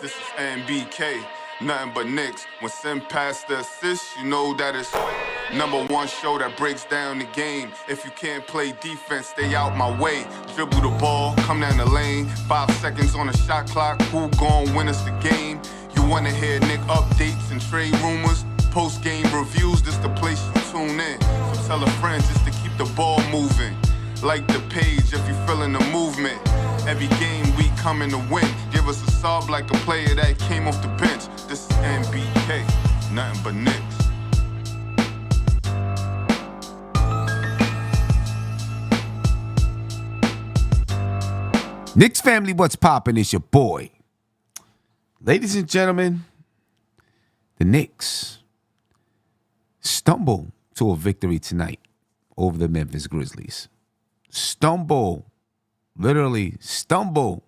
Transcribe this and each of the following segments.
This is NBK, nothing but Knicks. When Sim passed the assist, you know that it's number one show that breaks down the game. If you can't play defense, stay out my way. Dribble the ball, come down the lane. 5 seconds on the shot clock, who gon' win us the game? You wanna hear Nick updates and trade rumors? Post-game reviews, this the place you tune in. So tell a friend just to keep the ball moving. Like the page if you feeling the movement. Every game we coming to win. Give us a sub like a player that came off the bench. This is NBK, nothing but Knicks. Knicks family, what's poppin'? It's your boy. Ladies and gentlemen, the Knicks stumble to a victory tonight over the Memphis Grizzlies. Stumble. Literally stumble.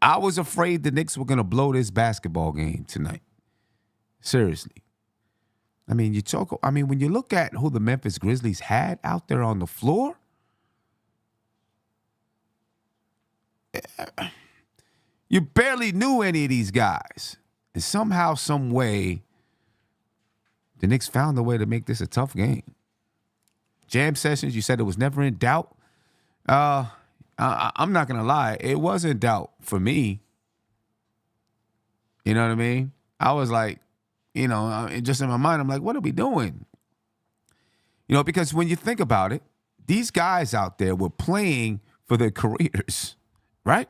I was afraid the Knicks were going to blow this basketball game tonight. Seriously. When you look at who the Memphis Grizzlies had out there on the floor, you barely knew any of these guys. And somehow, some way, the Knicks found a way to make this a tough game. Jam sessions, you said it was never in doubt. I'm not going to lie. It was in doubt for me. You know what I mean? I was like, just in my mind, I'm like, what are we doing? Because when you think about it, these guys out there were playing for their careers, right?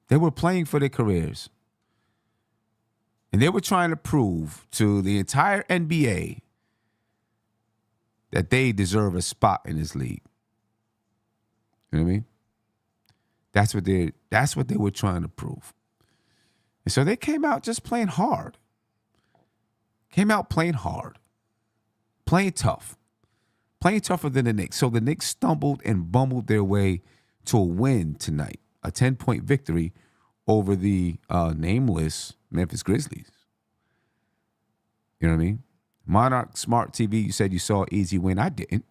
They were playing for their careers. And they were trying to prove to the entire NBA that they deserve a spot in this league. You know what I mean? That's what they were trying to prove. And so they came out just playing hard. Came out playing hard. Playing tough. Playing tougher than the Knicks. So the Knicks stumbled and bumbled their way to a win tonight. A 10-point victory over the nameless Memphis Grizzlies. You know what I mean? Monarch Smart TV, you said you saw an easy win. I didn't.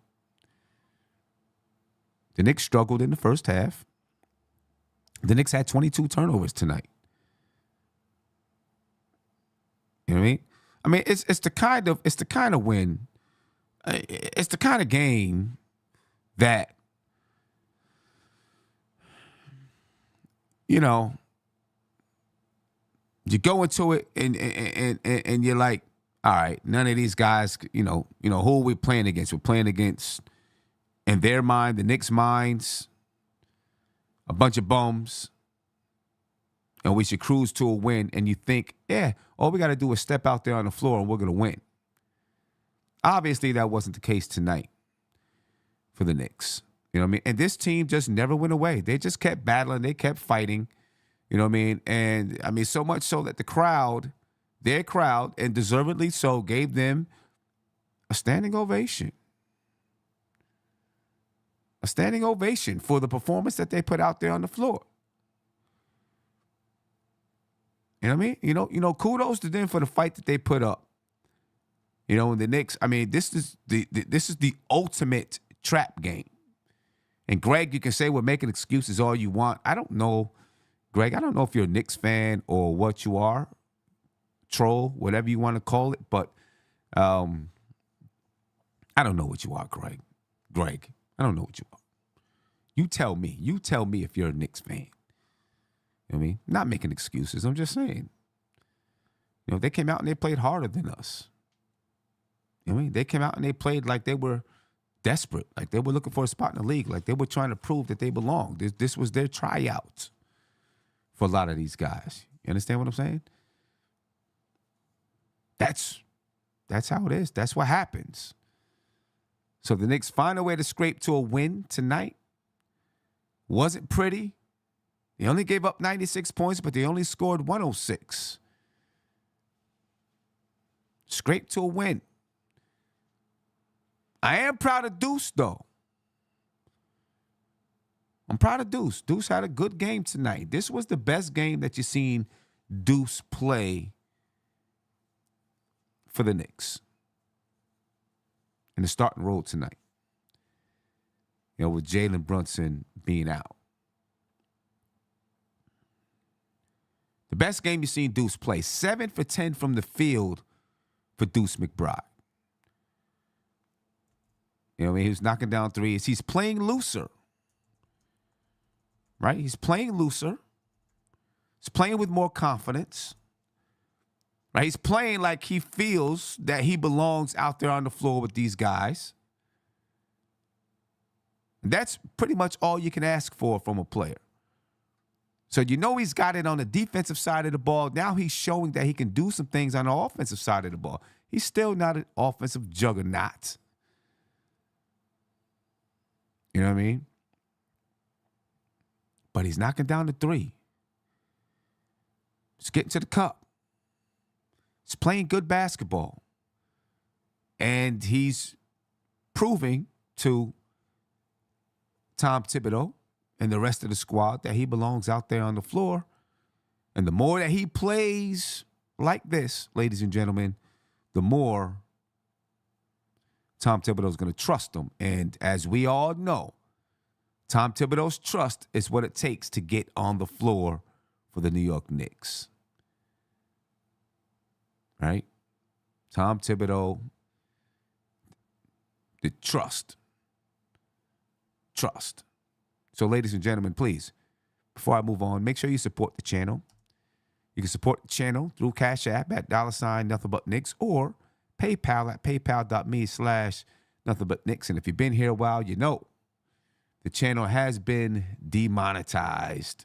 The Knicks struggled in the first half. The Knicks had 22 turnovers tonight. You know what I mean? It's the kind of win. It's the kind of game that you go into it and you're like, all right, none of these guys, who are we playing against? We're playing against, in their mind, the Knicks' minds, a bunch of bums, and we should cruise to a win. And you think, yeah, all we got to do is step out there on the floor and we're going to win. Obviously, that wasn't the case tonight for the Knicks. You know what I mean? And this team just never went away. They just kept battling. They kept fighting. You know what I mean? And, so much so that the crowd, their crowd, and deservedly so, gave them a standing ovation. A standing ovation for the performance that they put out there on the floor. You know what I mean? Kudos to them for the fight that they put up. And the Knicks, this is the ultimate trap game. And Greg, you can say we're making excuses all you want. I don't know, Greg, I don't know if you're a Knicks fan or what you are. Troll, whatever you want to call it, but I don't know what you are, Greg. I don't know what you are. You tell me. You tell me if you're a Knicks fan. You know what I mean? Not making excuses. I'm just saying. They came out and they played harder than us. You know what I mean? They came out and they played like they were desperate, like they were looking for a spot in the league, like they were trying to prove that they belonged. This was their tryout for a lot of these guys. You understand what I'm saying? That's how it is. That's what happens. So the Knicks find a way to scrape to a win tonight. Wasn't pretty. They only gave up 96 points, but they only scored 106. Scrape to a win. I am proud of Deuce, though. I'm proud of Deuce. Deuce had a good game tonight. This was the best game that you've seen Deuce play for the Knicks in the starting role tonight. with Jalen Brunson being out. The best game you've seen Deuce play, 7 for 10 from the field for Deuce McBride. He was knocking down threes. He's playing looser, right? He's playing looser. He's playing with more confidence, right? He's playing like he feels that he belongs out there on the floor with these guys. And that's pretty much all you can ask for from a player. So he's got it on the defensive side of the ball. Now he's showing that he can do some things on the offensive side of the ball. He's still not an offensive juggernaut. You know what I mean? But he's knocking down the three. He's getting to the cup. He's playing good basketball. And he's proving to Tom Thibodeau and the rest of the squad that he belongs out there on the floor. And the more that he plays like this, ladies and gentlemen, the more Tom Thibodeau is going to trust him. And as we all know, Tom Thibodeau's trust is what it takes to get on the floor for the New York Knicks. Right? Tom Thibodeau, the trust. Trust. So, ladies and gentlemen, please, before I move on, make sure you support the channel. You can support the channel through Cash App at $NothingButKnicks or PayPal at paypal.me/NothingButKnicks. And if you've been here a while, you know the channel has been demonetized.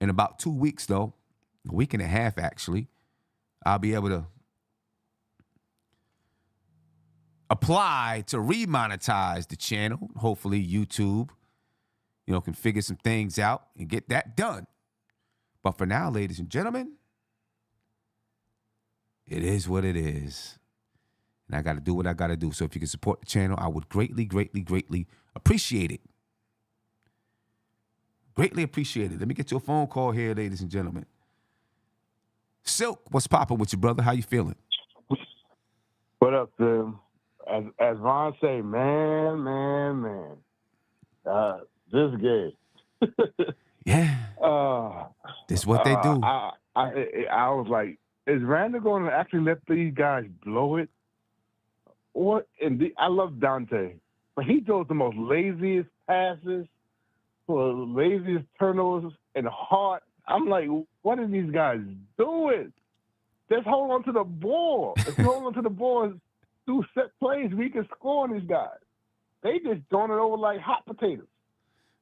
In about 2 weeks, though, a week and a half, actually, I'll be able to apply to remonetize the channel. Hopefully YouTube, can figure some things out and get that done. But for now, ladies and gentlemen, it is what it is. And I got to do what I got to do. So if you can support the channel, I would greatly, greatly, greatly appreciate it. Greatly appreciate it. Let me get you a phone call here, ladies and gentlemen. Silk, what's popping with you, brother? How you feeling? What up, Tim? As Ron say, man. This game. Yeah. This is what they do. I was like, is Randall going to actually let these guys blow it? What? I love Dante, but he throws the most laziest passes, for laziest turnovers, and hard. I'm like, what are these guys doing? Just hold on to the ball. If you hold on to the ball, do set plays, we can score on these guys. They just throwing it over like hot potatoes.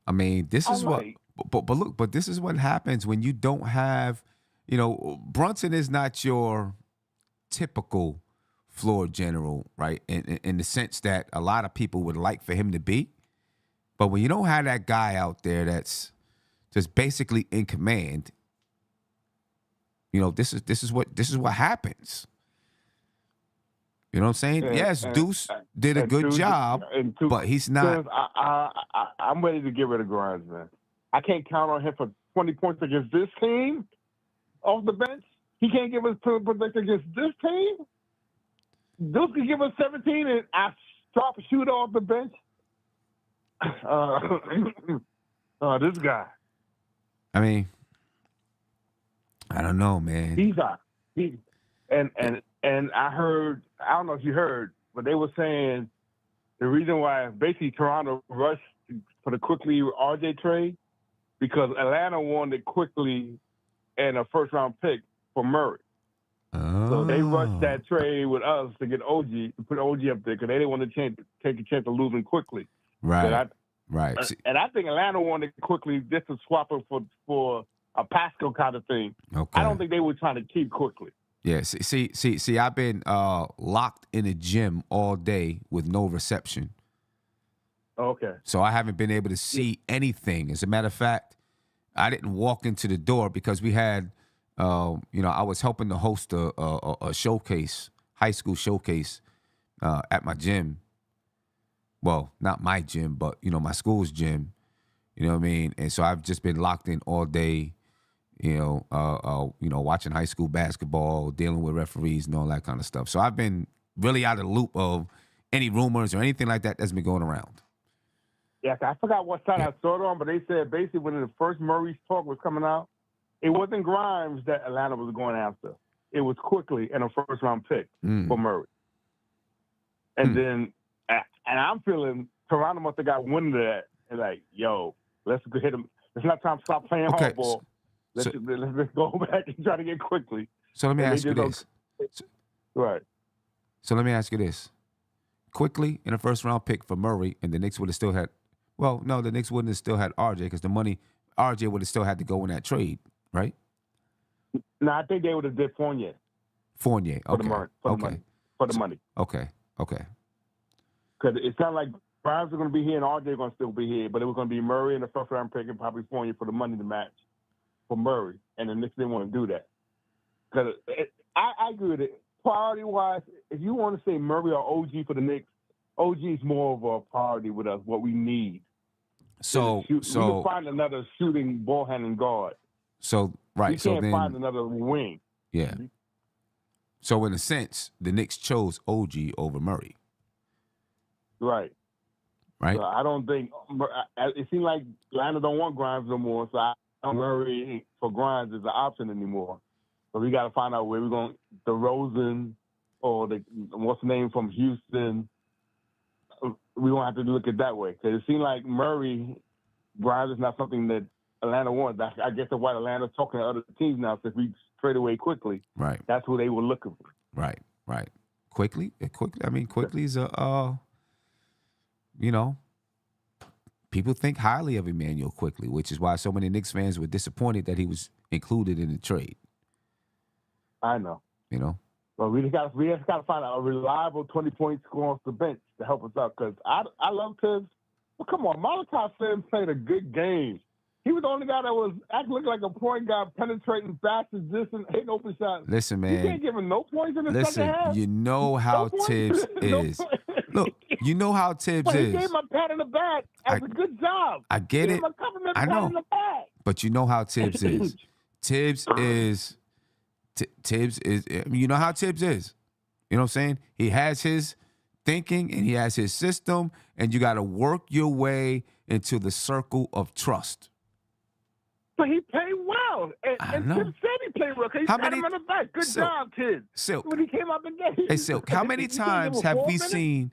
I mean, this is what, but this is what happens when you don't have, Brunson is not your typical floor general, right? In the sense that a lot of people would like for him to be. But when you don't have that guy out there that's just basically in command, this is what happens. You know what I'm saying? Yes, Deuce did a good job, but he's not. I'm ready to get rid of Grimes, man. I can't count on him for 20 points against this team off the bench. He can't give us production against this team. Deuce can give us 17 and I stop shooter off the bench. This guy. I mean, I don't know, man. He's hot. And I heard, I don't know if you heard, but they were saying the reason why basically Toronto rushed for the quickly RJ trade because Atlanta wanted quickly and a first-round pick for Murray. Oh. So they rushed that trade with us to get OG, to put OG up there because they didn't want to take a chance of losing quickly. Right. Right. And I think Atlanta wanted quickly just to swap it for a Pascal kind of thing. Okay. I don't think they were trying to keep quickly. Yeah. See. I've been locked in a gym all day with no reception. Okay. So I haven't been able to see anything. As a matter of fact, I didn't walk into the door because we had, I was helping to host a showcase, high school showcase, at my gym. Well, not my gym, but, my school's gym. You know what I mean? And so I've just been locked in all day, watching high school basketball, dealing with referees and all that kind of stuff. So I've been really out of the loop of any rumors or anything like that that's been going around. Yeah, I forgot what side I saw it on, but they said basically when the first Murray's talk was coming out, it wasn't Grimes that Atlanta was going after. It was quickly in a first-round pick for Murray. And then, and I'm feeling Toronto must have got wind of that and like, yo, let's go hit him. It's not time to stop playing hardball. Let's go back and try to get quickly. So let me ask you this. Right. So let me ask you this. Quickly in a first-round pick for Murray, and the Knicks would have still had, well, no, the Knicks wouldn't have still had RJ because the money, RJ would have still had to go in that trade, right? No, I think they would have did Fournier. Fournier, okay. For the money. Okay. Because it's not like Grimes are going to be here and RJ going to still be here, but it was going to be Murray in the first round pick and probably Fournier for the money to match for Murray, and the Knicks didn't want to do that. Because I agree with it. Priority-wise, if you want to say Murray or OG for the Knicks, OG is more of a priority with us, what we need. We can find another shooting, ball-handling guard. So, right. We can't find another wing. Yeah. So, in a sense, the Knicks chose OG over Murray. Right. Right? So I don't think – it seems like Atlanta don't want Grimes no more, so I don't Murray for Grimes is an option anymore. So we got to find out where we're going – DeRozan or what's the name from Houston. We won't have to look at it that way. Because it seems like Murray, Grimes is not something that Atlanta wants. I guess that's why Atlanta's talking to other teams now since we trade away quickly. Right. That's who they were looking for. Right. Quickly. I mean, quickly is a people think highly of Emmanuel Quickly, which is why so many Knicks fans were disappointed that he was included in the trade. I know. Well, we just got to find a reliable 20-point score off the bench to help us out because I love Tibbs. Well, come on, Malachi Flynn played a good game. He was the only guy that was looking like a point guard, penetrating fast as this and hitting open shots. Listen, man. You can't give him no points in the second half. You know how Tibbs is. Look, you know how Tibbs is. He gave him a pat in the back. That's a good job. I get it. I know. But you know how Tibbs is. Tibbs is. You know how Tibbs is. You know what I'm saying? He has his thinking and he has his system, and you got to work your way into the circle of trust. But he played well. And Tibbs said he played well because he had him in the back. Good job, Tibbs. Silk. When he came out the game. Hey, Silk, how many times have we seen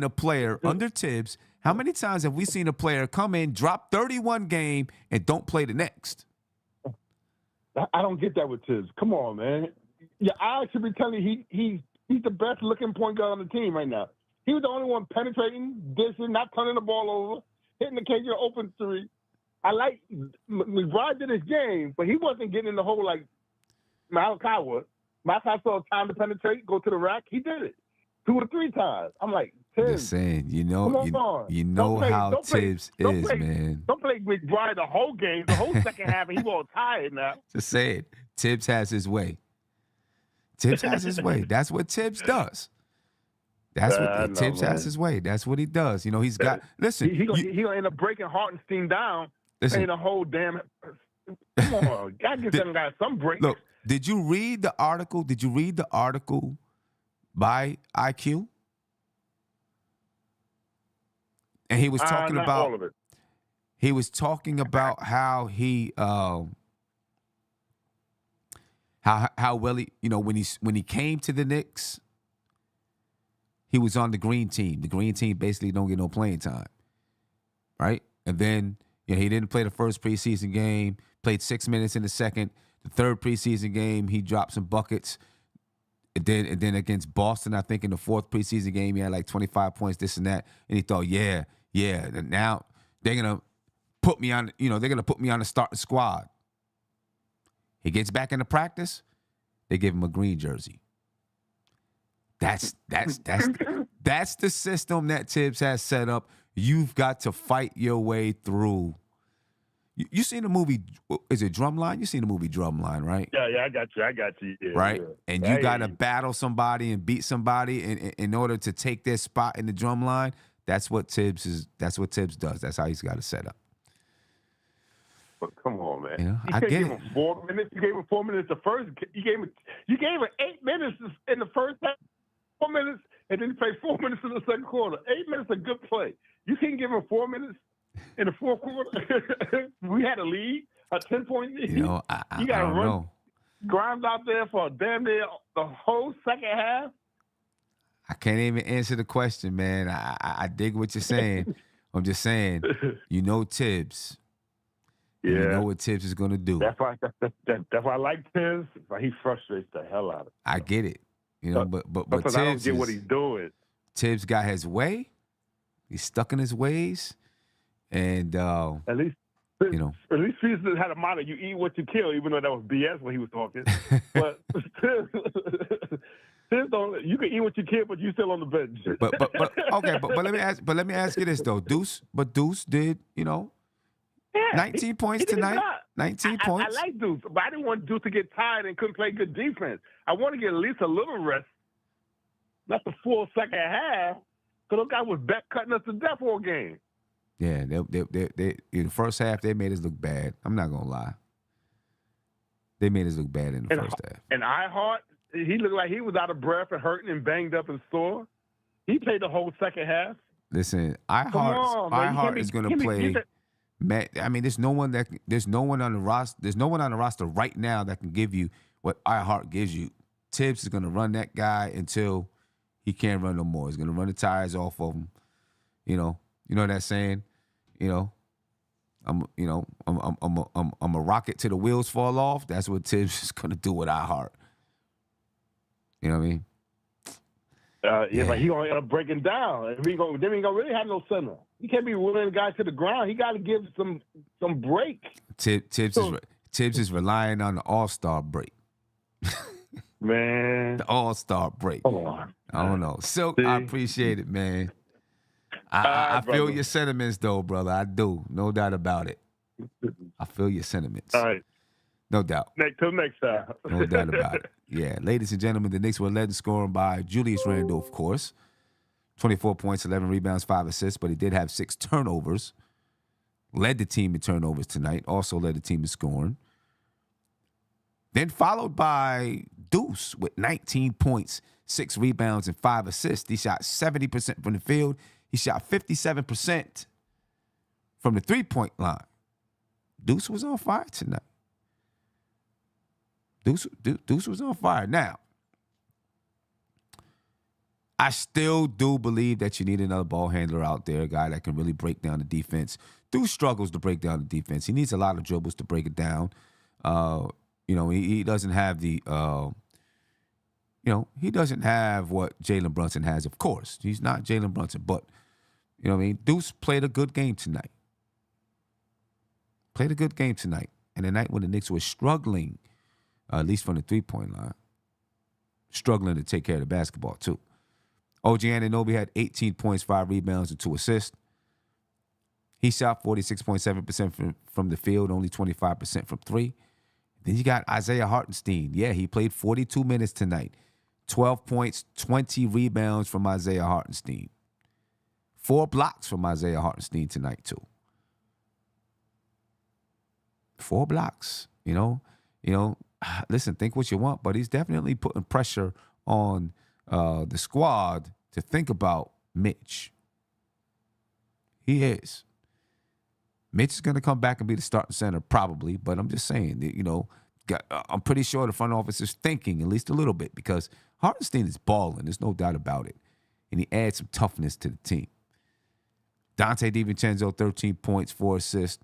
a player under Tibbs, how many times have we seen a player come in, drop 31 game, and don't play the next? I don't get that with Tibbs. Come on, man. Yeah, I should be telling you he's the best looking point guard on the team right now. He was the only one penetrating, dishing, not turning the ball over, hitting the occasional open three. I like McBride did his game, but he wasn't getting in the hole like Malachi was. Malachi saw time to penetrate, go to the rack. He did it 2 or 3 times. I'm like, Tibbs. Just saying, you know how Tibbs is, man. Don't play McBride the whole game, the whole second half, and he all tired now. Just saying, Tibbs has his way. Tibbs has his way. That's what Tibbs does. That's what Tibbs has his way. That's what he does. He's got. Listen, he gonna end up breaking Hartenstein down. Listen, a whole damn. Come on, God give them guys some break. Look, did you read the article? Did you read the article by IQ? And he was talking not about all of it. He was talking about how he how well he when he came to the Knicks, he was on the green team. The green team basically don't get no playing time, right? And then he didn't play the first preseason game. Played 6 minutes in the second. The third preseason game, he dropped some buckets. And then against Boston, I think in the fourth preseason game, he had like 25 points, this and that. And he thought, yeah. And now they're gonna put me on. They're gonna put me on the starting squad. He gets back into practice. They give him a green jersey. That's the system that Tibbs has set up. You've got to fight your way through. You seen the movie? Is it Drumline? You seen the movie Drumline, right? Yeah, I got you. Yeah, right, yeah. And you got to battle somebody and beat somebody in order to take their spot in the Drumline. That's what Tibbs is. That's what Tibbs does. That's how he's got it set up. But come on, man. I get it. 4 minutes. You gave him 4 minutes the first. You gave him 8 minutes in the first half. 4 minutes, and then he played 4 minutes in the second quarter. 8 minutes, a good play. You can't give him 4 minutes in the fourth quarter. We had a lead, a 10-point lead. You know, You got I to don't run know. Grimes out there for damn near the whole second half. I can't even answer the question, man. I dig what you're saying. I'm just saying, you know Tibbs. And you know what Tibbs is going to do. That's why I like Tibbs, but he frustrates the hell out of me. I get it. You know, but because I don't Tibbs get what he's doing. Tibbs got his way. He's stuck in his ways. And, At least Tibbs had a motto, you eat what you kill, even though that was BS when he was talking. But Tibbs don't, you can eat what you kill, but you still on the bench. But let me ask you this though. Deuce did, 19 points tonight. 19 points. I like Deuce, but I didn't want Deuce to get tired and couldn't play good defense. I want to get at least a little rest, not the full second half, because those guys was back cutting us to death all game. Yeah, they in the first half they made us look bad. I'm not gonna lie. They made us look bad in the first half. And Iheart, he looked like he was out of breath and hurting and banged up and sore. He played the whole second half. Listen, Iheart is gonna play. I mean, there's no one on the roster right now that can give you what Iheart gives you. Tibbs is gonna run that guy until he can't run no more. He's gonna run the tires off of him. You know that saying. I'm a rocket till the wheels fall off. That's what Tibbs is gonna do with Iheart. You know what I mean? But he gonna end up breaking down. Then he gonna really have no center. He can't be running the guy to the ground. He got to give some break. Tibbs is relying on the All-Star break. Man, the All-Star break. Come on. I don't know. Silk, I appreciate it, man. I feel your sentiments, though, brother. I do. No doubt about it. I feel your sentiments. All right. No doubt. Till next time. No doubt about it. Yeah. Ladies and gentlemen, the Knicks were led in scoring by Julius Randle, of course. 24 points, 11 rebounds, 5 assists, but he did have 6 turnovers. Led the team in turnovers tonight. Also led the team in scoring. Then followed by Deuce with 19 points, 6 rebounds, and 5 assists. He shot 70% from the field. He shot 57% from the three-point line. Deuce was on fire tonight. Deuce was on fire. Now, I still do believe that you need another ball handler out there, a guy that can really break down the defense. Deuce struggles to break down the defense. He needs a lot of dribbles to break it down. He doesn't have the, he doesn't have what Jalen Brunson has, of course. He's not Jalen Brunson, but, Deuce played a good game tonight. And the night when the Knicks were struggling, at least from the three-point line, struggling to take care of the basketball, too. OG Anunoby had 18 points, 5 rebounds, and 2 assists. He shot 46.7% from the field, only 25% from 3. Then you got Isaiah Hartenstein. Yeah, he played 42 minutes tonight. 12 points, 20 rebounds from Isaiah Hartenstein. 4 blocks from Isaiah Hartenstein tonight, too. 4 blocks, Listen, think what you want, but he's definitely putting pressure on the squad to think about Mitch. He is. Mitch is going to come back and be the starting center probably, but I'm just saying that, I'm pretty sure the front office is thinking at least a little bit because Hartenstein is balling. There's no doubt about it. And he adds some toughness to the team. Dante DiVincenzo, 13 points, 4 assists,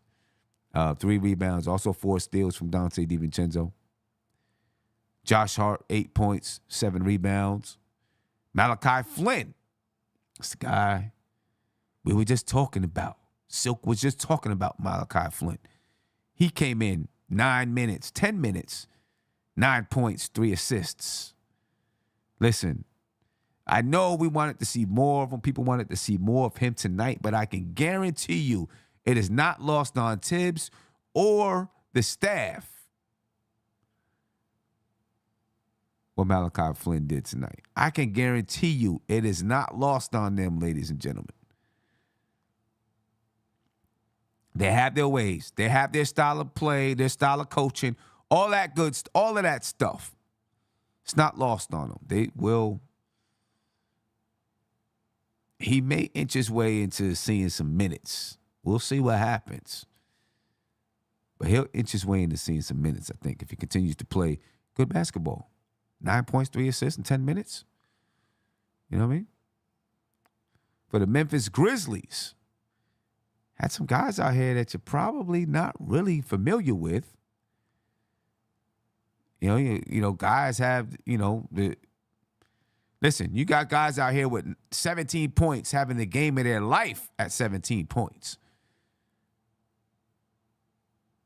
3 rebounds, also 4 steals from Dante DiVincenzo. Josh Hart, 8 points, 7 rebounds. Malachi Flynn, that's the guy we were just talking about. Silk was just talking about Malachi Flynn. He came in 10 minutes, 9 points, 3 assists. Listen, I know we wanted to see more of him. People wanted to see more of him tonight, but I can guarantee you it is not lost on Tibbs or the staff what Malachi Flynn did tonight. I can guarantee you it is not lost on them, ladies and gentlemen. They have their ways. They have their style of play, their style of coaching, all that stuff. It's not lost on them. They will he may inch his way into seeing some minutes. We'll see what happens. But he'll inch his way into seeing some minutes, I think, if he continues to play good basketball. 9 points, 3 assists in 10 minutes. You know what I mean? For the Memphis Grizzlies, had some guys out here that you're probably not really familiar with. You know, guys have, listen, you got guys out here with 17 points having the game of their life at 17 points.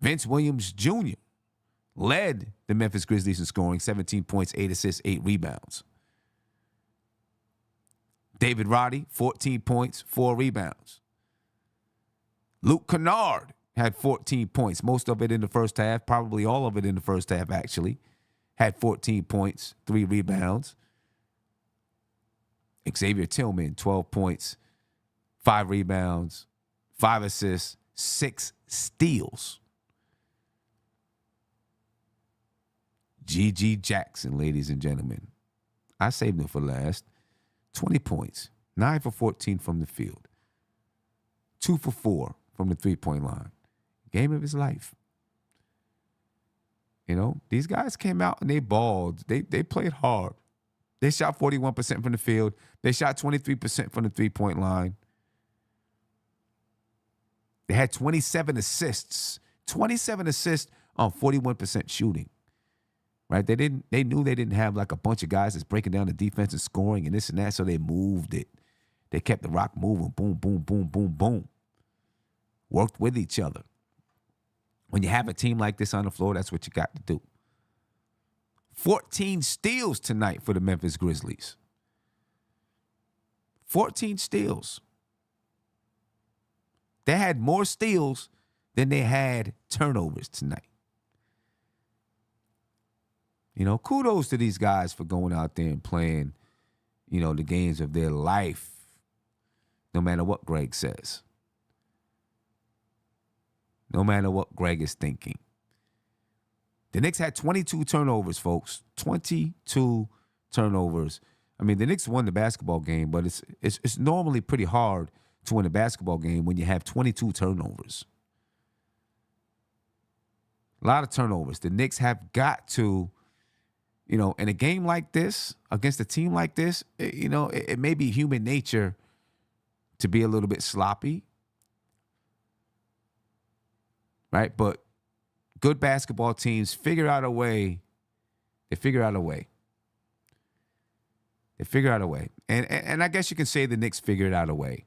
Vince Williams Jr. led the Memphis Grizzlies in scoring, 17 points, 8 assists, 8 rebounds. David Roddy, 14 points, 4 rebounds. Luke Kennard had 14 points, most of it in the first half, probably all of it in the first half, actually. Had 14 points, 3 rebounds. Xavier Tillman, 12 points, 5 rebounds, 5 assists, 6 steals. G.G. Jackson, ladies and gentlemen. I saved him for last. 20 points, 9 for 14 from the field. 2 for 4 from the three-point line. Game of his life. You know, these guys came out and they balled. They played hard. They shot 41% from the field. They shot 23% from the three-point line. They had 27 assists. 27 assists on 41% shooting. Right? They knew they didn't have like a bunch of guys that's breaking down the defense and scoring and this and that, so they moved it. They kept the rock moving. Boom, boom, boom, boom, boom. Worked with each other. When you have a team like this on the floor, that's what you got to do. 14 steals tonight for the Memphis Grizzlies. 14 steals. They had more steals than they had turnovers tonight. You know, kudos to these guys for going out there and playing, the games of their life, no matter what Greg says. No matter what Greg is thinking. The Knicks had 22 turnovers, folks. 22 turnovers. I mean, the Knicks won the basketball game, but it's normally pretty hard to win a basketball game when you have 22 turnovers. A lot of turnovers. The Knicks have got to, in a game like this, against a team like this, it may be human nature to be a little bit sloppy. Right? But good basketball teams figure out a way. They figure out a way. They figure out a way. And I guess you can say the Knicks figured out a way.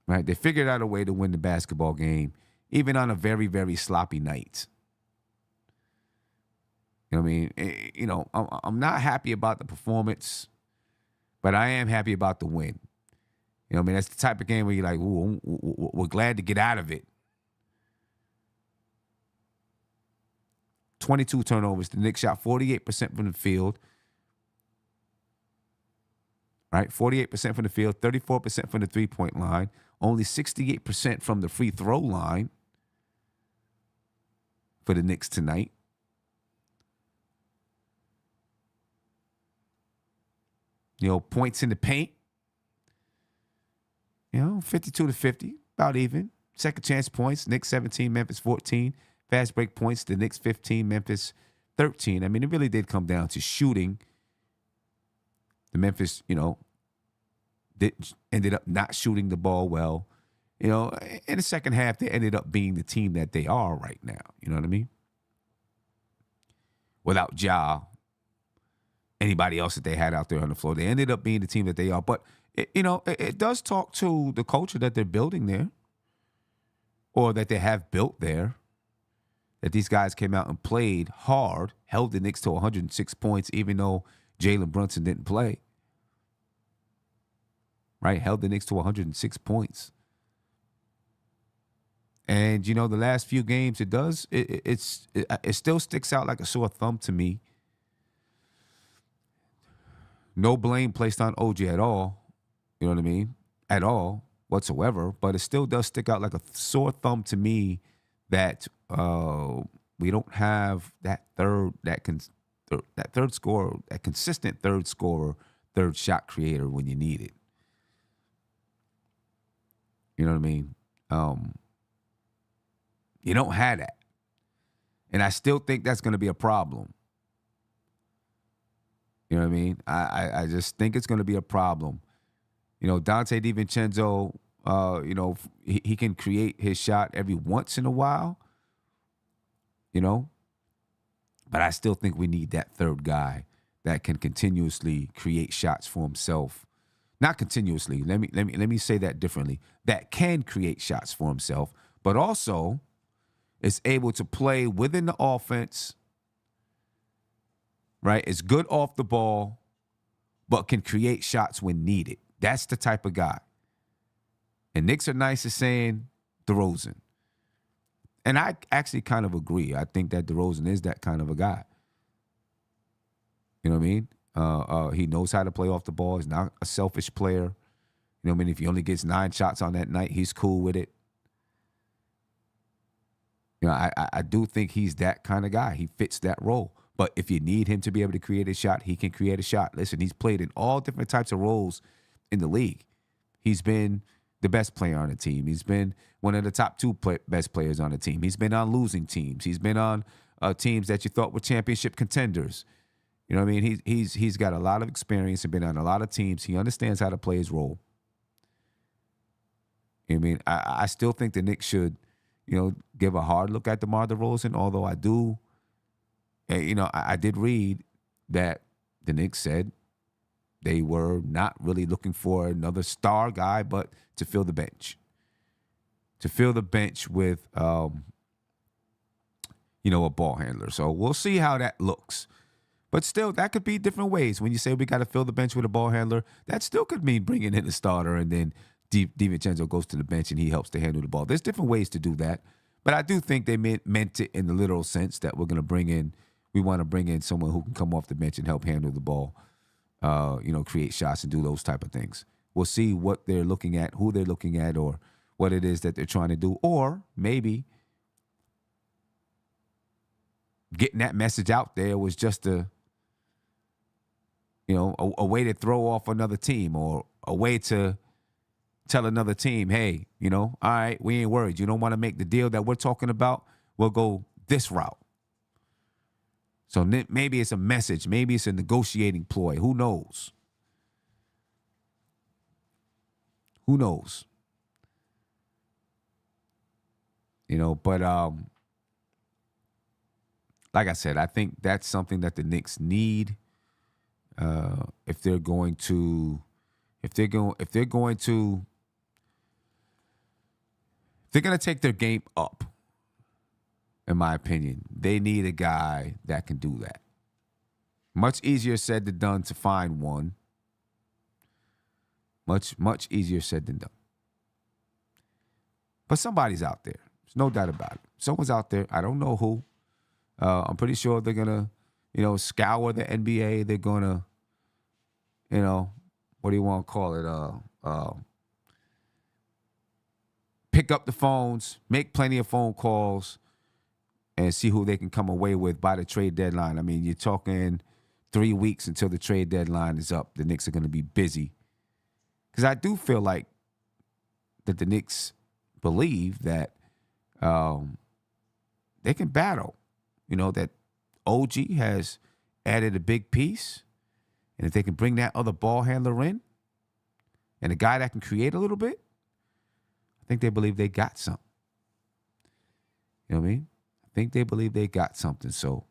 Right? They figured out a way to win the basketball game, even on a very, very sloppy night. You know what I mean? I'm not happy about the performance, but I am happy about the win. You know what I mean? That's the type of game where you're like, ooh, we're glad to get out of it. 22 turnovers. The Knicks shot 48% from the field. Right? 48% from the field, 34% from the three-point line, only 68% from the free throw line for the Knicks tonight. Points in the paint. 52 to 50, about even. Second chance points, Knicks 17, Memphis 14. Fast break points, the Knicks 15, Memphis 13. I mean, it really did come down to shooting. The Memphis, ended up not shooting the ball well. In the second half, they ended up being the team that they are right now. You know what I mean? Without Ja, anybody else that they had out there on the floor, they ended up being the team that they are. But it does talk to the culture that they're building there, or that they have built there, that these guys came out and played hard, held the Knicks to 106 points, even though Jalen Brunson didn't play. Right? Held the Knicks to 106 points. And, the last few games, it still sticks out like a sore thumb to me. No blame placed on OG at all. You know what I mean? At all, whatsoever. But it still does stick out like a sore thumb to me that we don't have that consistent third scorer third shot creator when you need it. You know what I mean? You don't have that. And I still think that's going to be a problem. You know what I mean? I just think it's going to be a problem. You know, Dante DiVincenzo, you know, he can create his shot every once in a while, you know. But I still think we need that third guy that can continuously create shots for himself. Not continuously. Let me say that differently. That can create shots for himself, but also is able to play within the offense, right? Is good off the ball, but can create shots when needed. That's the type of guy. And Knicks are nice at saying DeRozan. And I actually kind of agree. I think that DeRozan is that kind of a guy. You know what I mean? He knows how to play off the ball. He's not a selfish player. You know what I mean? If he only gets 9 shots on that night, he's cool with it. You know, I do think he's that kind of guy. He fits that role. But if you need him to be able to create a shot, he can create a shot. Listen, he's played in all different types of roles in the league. He's been the best player on the team. He's been one of the top 2 best players on the team. He's been on losing teams. He's been on teams that you thought were championship contenders. You know what I mean? He's got a lot of experience and been on a lot of teams. He understands how to play his role. You know what I mean? I still think the Knicks should, you know, give a hard look at DeMar DeRozan, although I do, you know, I did read that the Knicks said they were not really looking for another star guy, but to fill the bench. To fill the bench with, you know, a ball handler. So we'll see how that looks. But still, that could be different ways. When you say we got to fill the bench with a ball handler, that still could mean bringing in a starter and then DiVincenzo goes to the bench and he helps to handle the ball. There's different ways to do that. But I do think they meant it in the literal sense that we want to bring in someone who can come off the bench and help handle the ball, you know, create shots and do those type of things. We'll see what they're looking at, who they're looking at, or what it is that they're trying to do. Or maybe getting that message out there was just a way to throw off another team or a way to tell another team, hey, you know, all right, we ain't worried. You don't want to make the deal that we're talking about? We'll go this route. So maybe it's a message. Maybe it's a negotiating ploy. Who knows? Who knows? You know, but like I said, I think that's something that the Knicks need if they're going to take their game up. In my opinion, they need a guy that can do that. Much easier said than done to find one. Much easier said than done. But somebody's out there. There's no doubt about it. Someone's out there. I don't know who. I'm pretty sure they're going to, you know, scour the NBA. They're going to, you know, what do you want to call it? Pick up the phones, make plenty of phone calls, and see who they can come away with by the trade deadline. I mean, you're talking 3 weeks until the trade deadline is up. The Knicks are going to be busy. Because I do feel like that the Knicks believe that they can battle. You know, that OG has added a big piece. And if they can bring that other ball handler in and a guy that can create a little bit, I think they believe they got something. You know what I mean? I think they believe they got something. So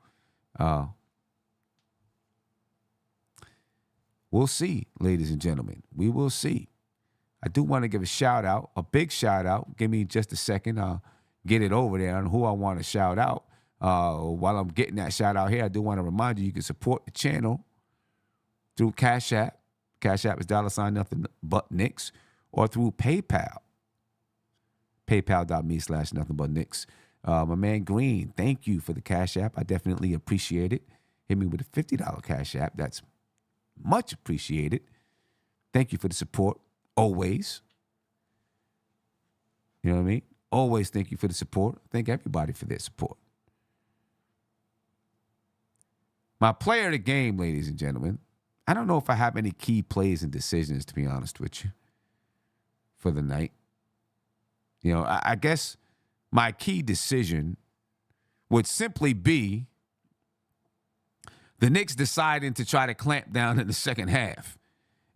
we'll see, ladies and gentlemen. We will see. I do want to give a shout out, a big shout out. Give me just a second. I'll get it over there on who I want to shout out. While I'm getting that shout out here, I do want to remind you can support the channel through Cash App. Cash App is $ nothing but Knicks, or through PayPal. PayPal.me/nothing but Knicks. My man Green, thank you for the Cash App. I definitely appreciate it. Hit me with a $50 Cash App. That's much appreciated. Thank you for the support. Always. You know what I mean? Always thank you for the support. Thank everybody for their support. My player of the game, ladies and gentlemen, I don't know if I have any key plays and decisions, to be honest with you, for the night. You know, I guess my key decision would simply be the Knicks deciding to try to clamp down in the second half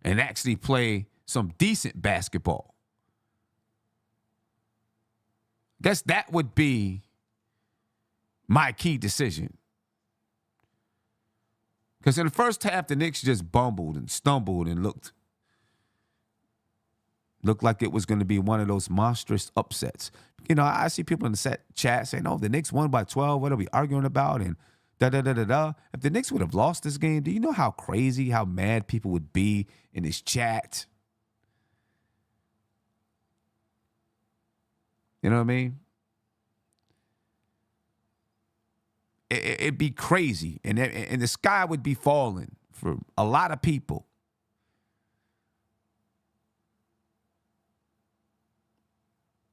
and actually play some decent basketball. Guess that would be my key decision. Because in the first half, the Knicks just bumbled and stumbled and looked like it was going to be one of those monstrous upsets. You know, I see people in the chat saying, oh, the Knicks won by 12. What are we arguing about? And da-da-da-da-da. If the Knicks would have lost this game, do you know how crazy, how mad people would be in this chat? You know what I mean? It'd be crazy, and the sky would be falling for a lot of people.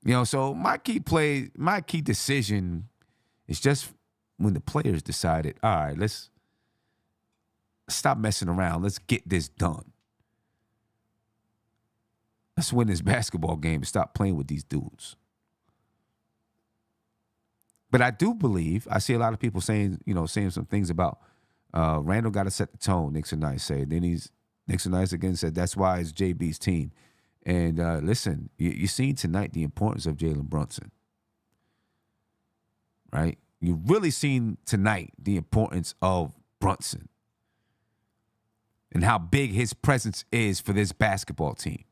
You know, so my key decision is just when the players decided, all right, let's stop messing around. Let's get this done. Let's win this basketball game and stop playing with these dudes. But I do believe, I see a lot of people saying some things about Randall got to set the tone, Knicks and Nice say. Then Knicks and Nice again said that's why it's JB's team. And listen, you seen tonight the importance of Jalen Brunson, right? You really seen tonight the importance of Brunson and how big his presence is for this basketball team.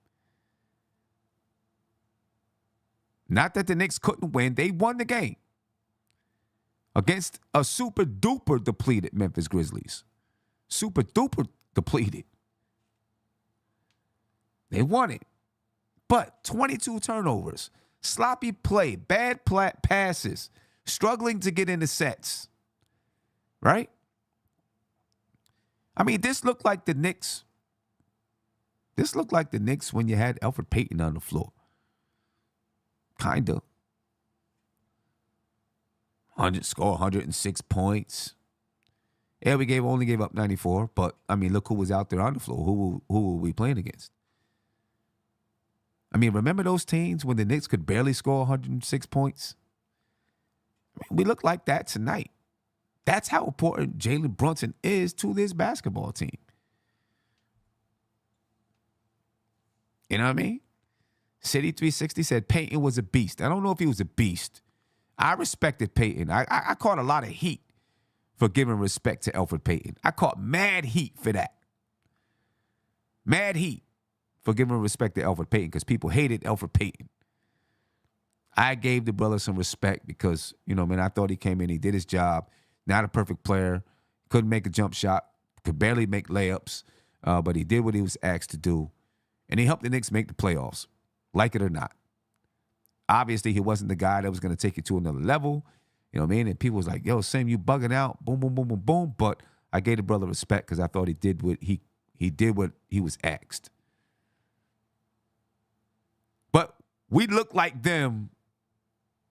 Not that the Knicks couldn't win. They won the game against a super-duper depleted Memphis Grizzlies. Super-duper depleted. They won it. But 22 turnovers, sloppy play, bad passes, struggling to get into sets. Right? I mean, this looked like the Knicks. This looked like the Knicks when you had Elfrid Payton on the floor. Kind of. Score 106 points. Yeah, only gave up 94, but I mean, look who was out there on the floor. Who were we playing against? I mean, remember those teams when the Knicks could barely score 106 points? I mean, we look like that tonight. That's how important Jalen Brunson is to this basketball team. You know what I mean? City 360 said Payton was a beast. I don't know if he was a beast. I respected Payton. I caught a lot of heat for giving respect to Elfrid Payton. I caught mad heat for that. Mad heat for giving respect to Elfrid Payton because people hated Elfrid Payton. I gave the brother some respect because, I thought he came in, he did his job. Not a perfect player. Couldn't make a jump shot. Could barely make layups. But he did what he was asked to do. And he helped the Knicks make the playoffs, like it or not. Obviously, he wasn't the guy that was going to take you to another level. You know what I mean? And people was like, yo, Sam, you bugging out. Boom, boom, boom, boom, boom. But I gave the brother respect because I thought he did what he was asked. But we look like them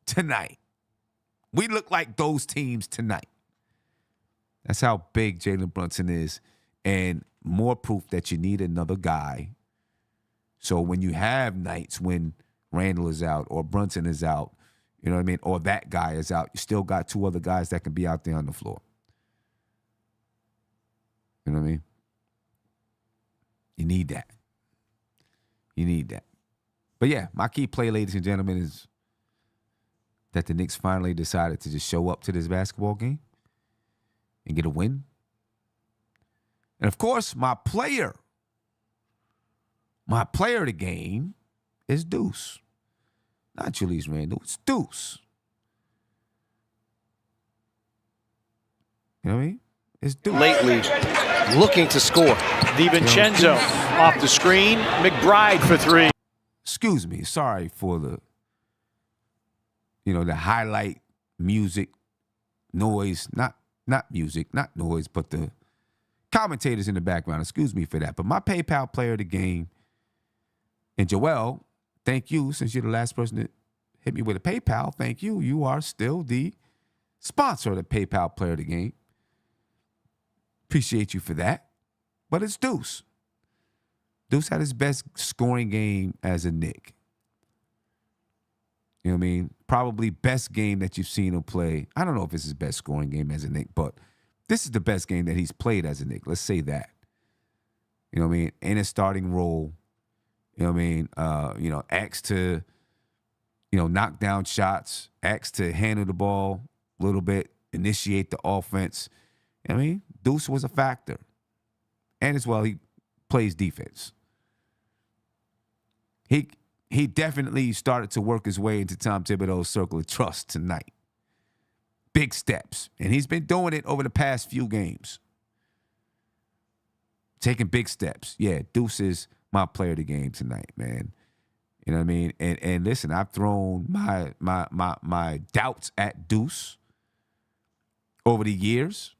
tonight. We look like those teams tonight. That's how big Jalen Brunson is. And more proof that you need another guy. So when you have nights when Randall is out or Brunson is out, you know what I mean, or that guy is out, you still got two other guys that can be out there on the floor. You know what I mean? You need that. You need that. But yeah, my key play, ladies and gentlemen, is that the Knicks finally decided to just show up to this basketball game and get a win. And of course, my player of the game is Deuce. Not Julius Randle, it's Deuce. You know what I mean? It's Deuce. Lately, looking to score. DiVincenzo off the screen. McBride for three. Excuse me, sorry for the highlight music, noise, not music, not noise, but the commentators in the background. Excuse me for that. But my PayPal player of the game, and Joel, thank you, since you're the last person that hit me with a PayPal. Thank you. You are still the sponsor of the PayPal player of the game. Appreciate you for that. but it's Deuce. Deuce had his best scoring game as a Knick. You know what I mean? Probably best game that you've seen him play. I don't know if it's his best scoring game as a Knick, but this is the best game that he's played as a Knick. Let's say that. You know what I mean? In a starting role. You know what I mean? Asked to, knock down shots, asked to handle the ball a little bit, initiate the offense. You know what I mean? Deuce was a factor. And as well, he plays defense. He definitely started to work his way into Tom Thibodeau's circle of trust tonight. Big steps. And he's been doing it over the past few games. Taking big steps. Yeah, Deuce is my player of the game tonight, man. You know what I mean? And listen, I've thrown my doubts at Deuce over the years.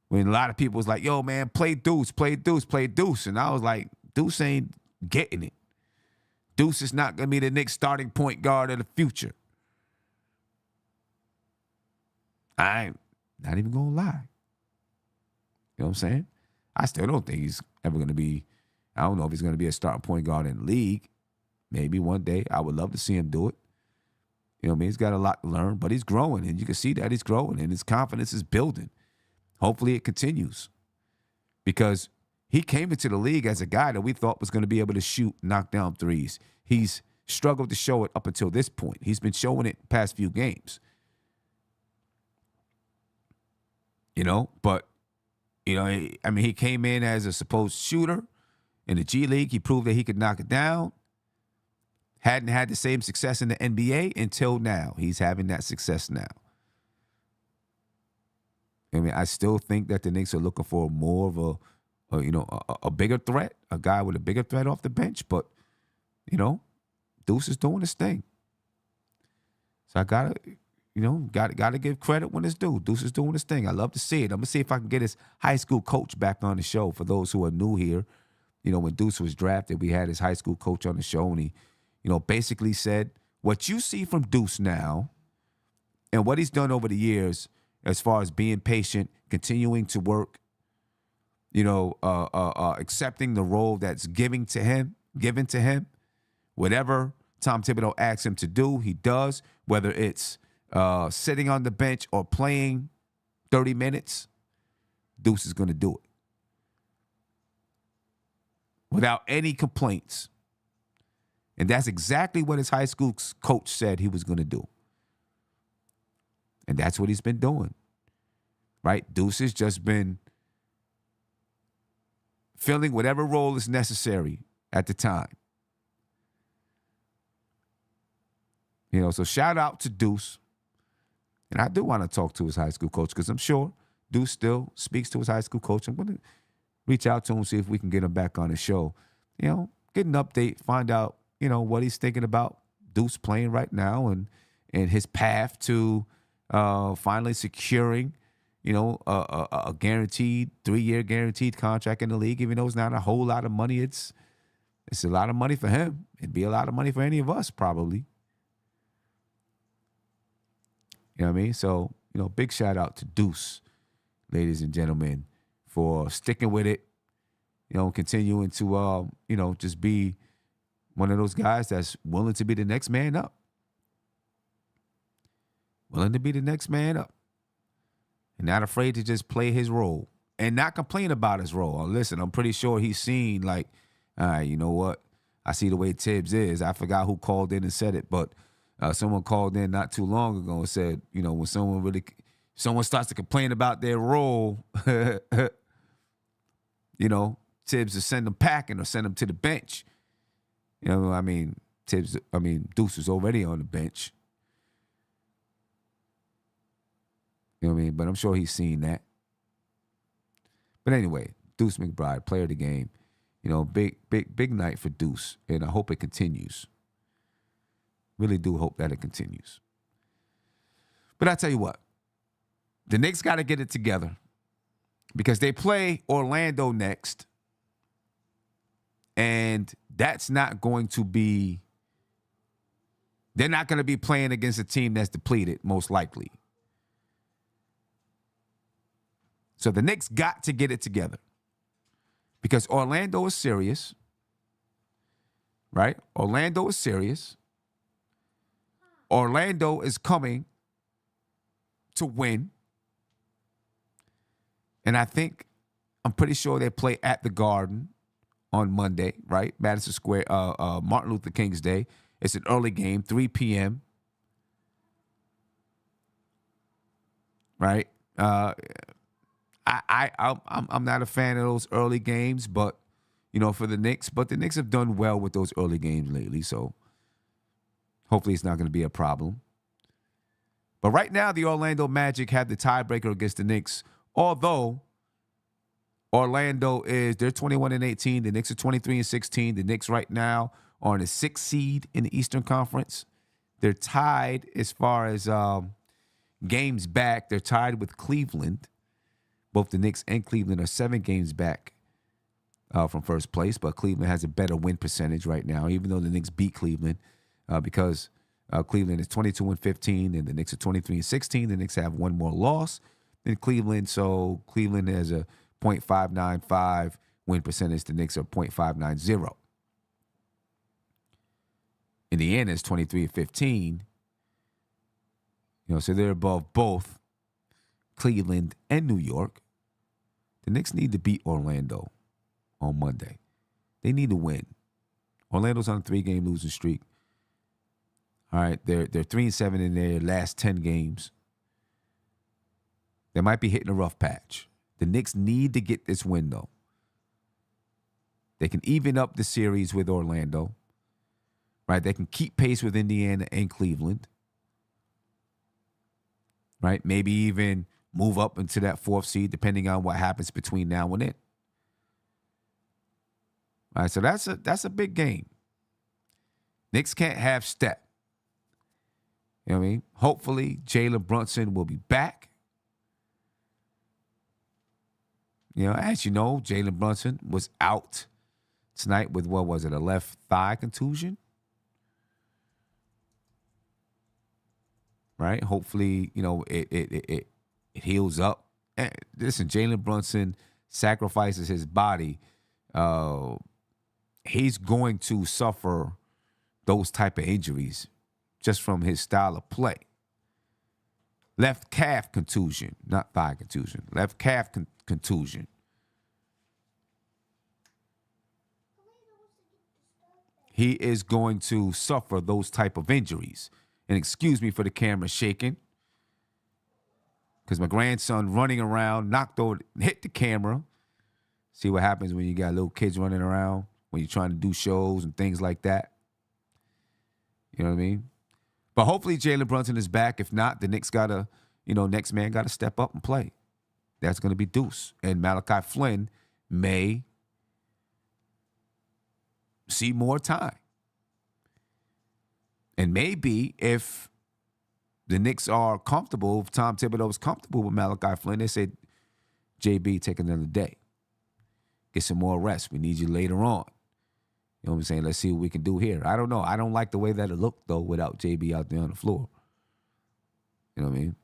When a lot of people was like, yo, man, play Deuce, play Deuce, play Deuce. And I was like, Deuce ain't getting it. Deuce is not going to be the Knicks starting point guard of the future. I'm not even going to lie. You know what I'm saying? I still don't think he's ever going to be, I don't know if he's going to be a starting point guard in the league. Maybe one day. I would love to see him do it. You know what I mean? He's got a lot to learn, but he's growing, and you can see that he's growing, and his confidence is building. Hopefully it continues because he came into the league as a guy that we thought was going to be able to shoot, knock down threes. He's struggled to show it up until this point. He's been showing it the past few games. But, he came in as a supposed shooter in the G League. He proved that he could knock it down. Hadn't had the same success in the NBA until now. He's having that success now. I still think that the Knicks are looking for more of a bigger threat, a guy with a bigger threat off the bench. But, Deuce is doing his thing. So I gotta give credit when it's due. Deuce is doing his thing. I love to see it. I'm gonna see if I can get his high school coach back on the show. For those who are new here, when Deuce was drafted, we had his high school coach on the show, and he, basically said what you see from Deuce now, and what he's done over the years, as far as being patient, continuing to work, accepting the role that's given to him, whatever Tom Thibodeau asks him to do, he does, whether it's sitting on the bench or playing 30 minutes, Deuce is going to do it without any complaints. And that's exactly what his high school coach said he was going to do. And that's what he's been doing, right? Deuce has just been filling whatever role is necessary at the time. So shout out to Deuce. And I do want to talk to his high school coach because I'm sure Deuce still speaks to his high school coach. I'm going to reach out to him, see if we can get him back on the show. Get an update, find out, what he's thinking about Deuce playing right now and his path to finally securing, a guaranteed 3-year guaranteed contract in the league, even though it's not a whole lot of money. It's a lot of money for him. It'd be a lot of money for any of us, probably. You know what I mean? So, big shout out to Deuce, ladies and gentlemen, for sticking with it, continuing to, just be one of those guys that's willing to be the next man up. Willing to be the next man up. And not afraid to just play his role and not complain about his role. Listen, I'm pretty sure he's seen like, all right, you know what? I see the way Tibbs is. I forgot who called in and said it, but someone called in not too long ago and said, when someone starts to complain about their role, Tibbs will send them packing or send them to the bench. Deuce was already on the bench. But I'm sure he's seen that. But anyway, Deuce McBride, player of the game. Big night for Deuce, and I hope it continues. Really do hope that it continues. But I tell you what, the Knicks got to get it together because they play Orlando next, and that's not going to be, they're not going to be playing against a team that's depleted, most likely. So the Knicks got to get it together. because Orlando is serious, right? Orlando is serious. Orlando is coming to win. And I'm pretty sure they play at the Garden on Monday, right? Madison Square, Martin Luther King's Day. It's an early game, 3 p.m. Right? I'm not a fan of those early games, but for the Knicks. But the Knicks have done well with those early games lately, so hopefully it's not going to be a problem. But right now, the Orlando Magic have the tiebreaker against the Knicks, although Orlando they're 21-18. The Knicks are 23-16. The Knicks right now are on the 6th seed in the Eastern Conference. They're tied as far as games back. They're tied with Cleveland. Both the Knicks and Cleveland are 7 games back from first place, but Cleveland has a better win percentage right now, even though the Knicks beat Cleveland because Cleveland is 22-15 and the Knicks are 23-16. The Knicks have one more loss than Cleveland, so Cleveland has a .595 win percentage. The Knicks are .590. Indiana is 23-15. So they're above both Cleveland and New York. The Knicks need to beat Orlando on Monday. They need to win. Orlando's on a 3-game losing streak. All right, they're 3-7 in their last 10 games. They might be hitting a rough patch. The Knicks need to get this win, though. They can even up the series with Orlando. Right? They can keep pace with Indiana and Cleveland. Right? Maybe even move up into that 4th seed, depending on what happens between now and then. All right, so that's a big game. Knicks can't have Steph. You know what I mean? Hopefully, Jalen Brunson will be back. As you know, Jalen Brunson was out tonight with, a left thigh contusion? Right? Hopefully, it heals up. And listen, Jalen Brunson sacrifices his body. He's going to suffer those type of injuries just from his style of play. Left calf contusion, not thigh contusion. Left calf contusion. He is going to suffer those type of injuries. And excuse me for the camera shaking, because my grandson running around, knocked over, hit the camera. See what happens when you got little kids running around, when you're trying to do shows and things like that. You know what I mean? But hopefully Jalen Brunson is back. If not, the Knicks next man got to step up and play. That's going to be Deuce. And Malachi Flynn may see more time. And maybe if the Knicks are comfortable, if Tom Thibodeau is comfortable with Malachi Flynn, they say, JB, take another day. Get some more rest. We need you later on. You know what I'm saying? Let's see what we can do here. I don't know. I don't like the way that it looked, though, without JB out there on the floor. You know what I mean?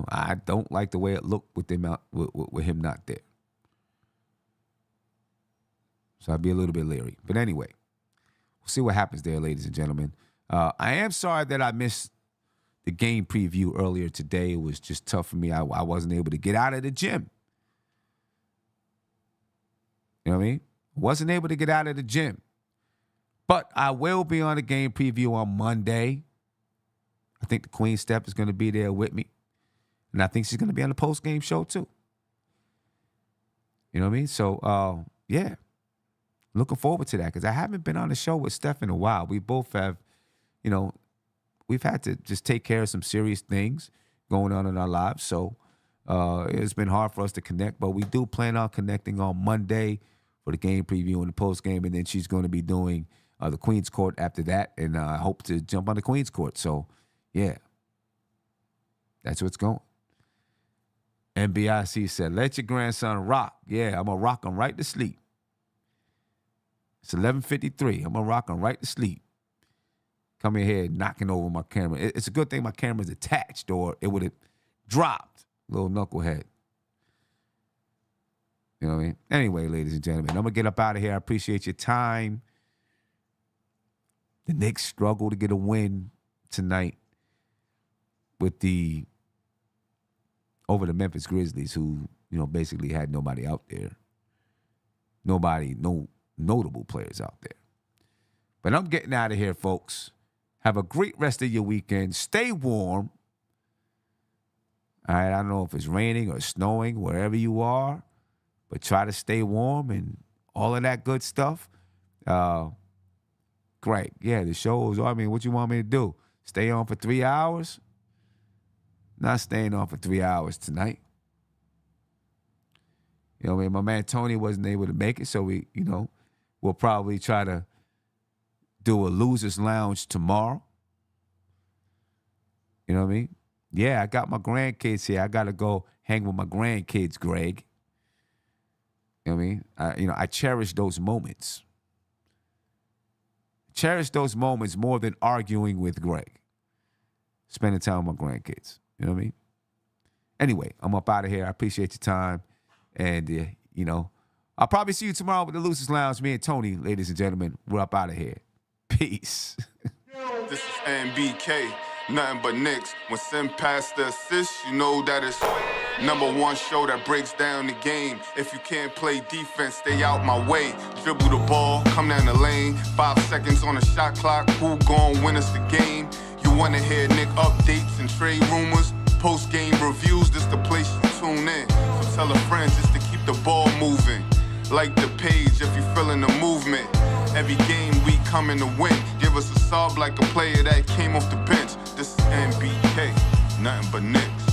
I don't like the way it looked with him with him not there. So I'd be a little bit leery. But anyway, we'll see what happens there, ladies and gentlemen. I am sorry that I missed the game preview earlier today. It was just tough for me. I wasn't able to get out of the gym. You know what I mean? Wasn't able to get out of the gym. But I will be on the game preview on Monday. I think the Queen Steph is going to be there with me. And I think she's going to be on the post-game show too. You know what I mean? So, yeah. Looking forward to that because I haven't been on the show with Steph in a while. We both have, we've had to just take care of some serious things going on in our lives. So it's been hard for us to connect, but we do plan on connecting on Monday for the game preview and the post game. And then she's going to be doing the Queen's Court after that. And I hope to jump on the Queen's Court. So, yeah, that's what's going. NBIC said, let your grandson rock. Yeah, I'm going to rock him right to sleep. It's 11:53. I'm going to rock him right to sleep. Come in here knocking over my camera. It's a good thing my camera's attached or it would have dropped. Little knucklehead. You know what I mean? Anyway, ladies and gentlemen, I'm going to get up out of here. I appreciate your time. The Knicks struggle to get a win tonight over the Memphis Grizzlies, who, basically had nobody out there. No notable players out there. But I'm getting out of here, folks. Have a great rest of your weekend. Stay warm. All right, I don't know if it's raining or snowing wherever you are, but try to stay warm and all of that good stuff. Great. Yeah, the show is, what you want me to do? Stay on for 3 hours? Not staying on for 3 hours tonight. My man Tony wasn't able to make it, so we'll probably try to do a loser's lounge tomorrow. You know what I mean? Yeah, I got my grandkids here. I got to go hang with my grandkids, Greg. You know what I mean? I cherish those moments. Cherish those moments more than arguing with Greg. Spending time with my grandkids. You know what I mean? Anyway, I'm up out of here. I appreciate your time. And, I'll probably see you tomorrow with the Lucis Lounge. Me and Tony, ladies and gentlemen, we're up out of here. Peace. This is MBK, nothing but Knicks. When Sim passed the assist, you know that it's #1 show that breaks down the game. If you can't play defense, stay out my way. Dribble the ball, come down the lane. 5 seconds on the shot clock, who gon' win us the game? You wanna hear Nick updates and trade rumors? Post-game reviews, this the place you tune in. So tell a friend just to keep the ball moving. Like the page if you feeling the movement. Every game we coming to win. Give us a sub like a player that came off the bench. This is NBK, nothing but Knicks.